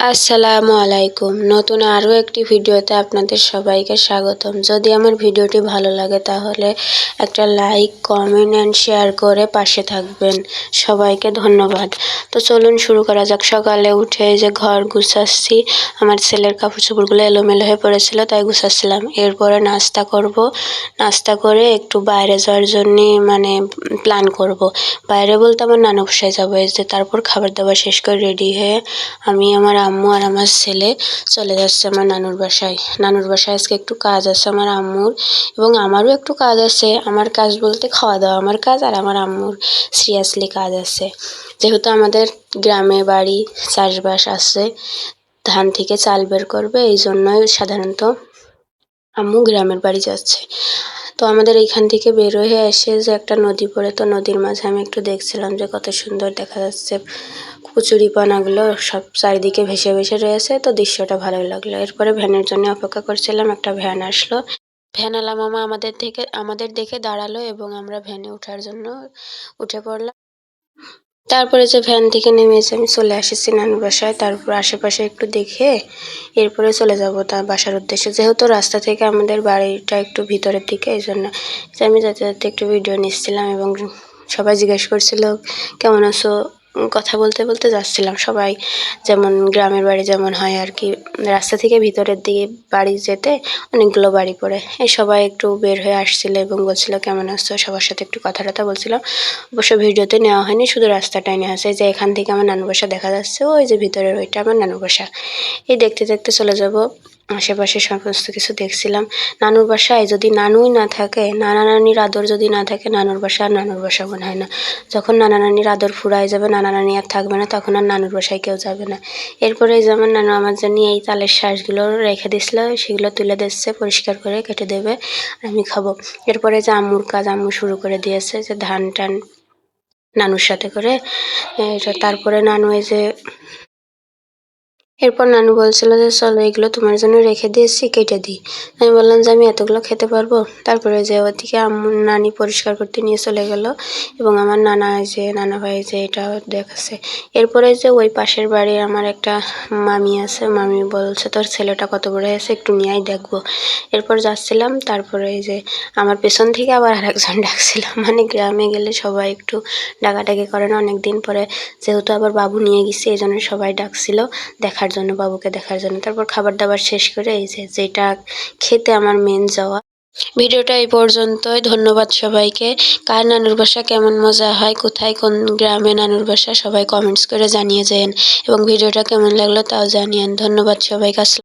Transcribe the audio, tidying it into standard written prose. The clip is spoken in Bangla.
আসসালামু আলাইকুম। নতুন আরও একটি ভিডিওতে আপনাদের সবাইকে স্বাগতম। যদি আমার ভিডিওটি ভালো লাগে তাহলে একটা লাইক, কমেন্ট অ্যান্ড শেয়ার করে পাশে থাকবেন। সবাইকে ধন্যবাদ। তো চলুন শুরু করা যাক। সকালে উঠে যে ঘর গুছাচ্ছি, আমার ছেলের কাপড় চোপড়গুলো এলোমেলো হয়ে পড়েছিল তাই গুছাচ্ছিলাম। এরপরে নাস্তা করব। নাস্তা করে একটু বাইরে যাওয়ার জন্যে প্ল্যান করব। বাইরে বলতে আমার নানু বাসায় যাবো। এই যে তারপর খাবার দাবার শেষ করে রেডি হয়ে আমি, আমার আম্মু আর আমার ছেলে চলে যাচ্ছে আমার নানুর বাসায়। নানুর বাসায় আজকে একটু কাজ আছে আমার আম্মুর, এবং আমারও একটু কাজ আছে। আমার কাজ বলতে খাওয়া দাওয়া আমার কাজ, আর আমার আম্মুর সিরিয়াসলি কাজ আছে। যেহেতু আমাদের গ্রামে বাড়ি, চাষবাস আছে, ধান থেকে চাল বের করবে, এই জন্যই সাধারণত আম্মু গ্রামের বাড়ি যাচ্ছে। তো আমাদের এইখান থেকে বের হয়ে এসে যে একটা নদী পড়ে, তো নদীর মাঝে আমি একটু দেখছিলাম যে কত সুন্দর দেখা যাচ্ছে, কচুরিপানাগুলো সব চারিদিকে ভেসে ভেসে রয়েছে। তো দৃশ্যটা ভালোই লাগলো। এরপরে ভ্যানের জন্য অপেক্ষা করছিলাম। একটা ভ্যান আসলো। ভ্যানওয়ালা মামা আমাদের দেখে দাঁড়ালো এবং আমরা ভ্যানে ওঠার জন্য উঠে পড়লাম। তারপরে যে ভ্যান থেকে নেমে এসে আমি চলে আসিছি নানুর বাসায়। তারপর আশেপাশে একটু দেখে এরপরে চলে যাব তার বাসার উদ্দেশ্যে। যেহেতু রাস্তা থেকে আমাদের বাড়িটা একটু ভিতরের দিকে, এই জন্য আমি যেতে যেতে একটু ভিডিও নিচ্ছিলাম এবং সবাই জিজ্ঞেস করছিল কেমন আছো। কথা বলতে বলতে যাচ্ছিলাম। সবাই যেমন গ্রামের বাড়ি যেমন হয় আর কি, রাস্তা থেকে ভিতরের দিকে বাড়ি যেতে অনেকগুলো বাড়ি পড়ে, এই সবাই একটু বের হয়ে আসছিল এবং বলছিল কেমন আছো, সবার সাথে একটু কথা টথা বলছিলাম। অবশ্য ভিডিওতে নেওয়া হয়নি, শুধু রাস্তাটাই নেওয়া আছে। যে এখান থেকে আমার নানু বাসা দেখা যাচ্ছে, ওই যে ভিতরের ওইটা আমার নানু বাসা। এই দেখতে দেখতে চলে যাব। আশেপাশে সমস্ত কিছু দেখছিলাম। নানুর বাসায় যদি নানুই না থাকে, নানা নানির আদর যদি না থাকে, নানুর বাসা আর নানুর বাসা মনে হয় না। যখন নানা নানির আদর ফুরায় যাবে, নানা নানি আর থাকবে না, তখন আর নানুর বাসায় কেউ যাবে না। এরপরে এই যে আমার নানু আমার জন্য এই তালের শাঁসগুলো রেখে দিছিল, সেগুলো তুলে দিচ্ছে, পরিষ্কার করে কেটে দেবে, আমি খাবো। এরপরে যে আম্মুর কাজ আম্মু শুরু করে দিয়েছে, যে ধান টান নানুর সাথে করে এটা। তারপরে নানু এই যে এরপর নানু বলছিল যে চলো এগুলো তোমার জন্য রেখে দিয়েছি, কেটে দিই। আমি বললাম যে আমি এতগুলো খেতে পারবো। তারপরে যে ওদিকে আম্মু নানি পরিষ্কার করতে নিয়ে চলে গেল, এবং আমার নানা ভাই যে এটা দেখাচ্ছে। এরপরে যে ওই পাশের বাড়ির আমার একটা মামি আছে, মামি বলছে তোর ছেলেটা কত বড় হয়েছে, একটু নিয়েই দেখবো। এরপর যাচ্ছিলাম। তারপরে এই যে আমার পেছন থেকে আবার আরেকজন ডাকছিল। গ্রামে গেলে সবাই একটু ডাকাডাকি করে না, অনেকদিন পরে যেহেতু আবার বাবু নিয়ে গেছি, এই জন্য সবাই ডাকছিল দেখার জন্য, বাবুকে দেখার জন্য। তারপর খাবার দাবার শেষ করে এই যে যেটা খেতে আমার মেন যাওয়া। ভিডিওটা এই পর্যন্তই। ধন্যবাদ সবাইকে। কার নানুর বাসা কেমন মজা হয়, কোথায় কোন গ্রামে নানুর বাসা, সবাই কমেন্টস করে জানিয়ে যেন, এবং ভিডিওটা কেমন লাগলো তাও জানিয়েন। ধন্যবাদ সবাইকে।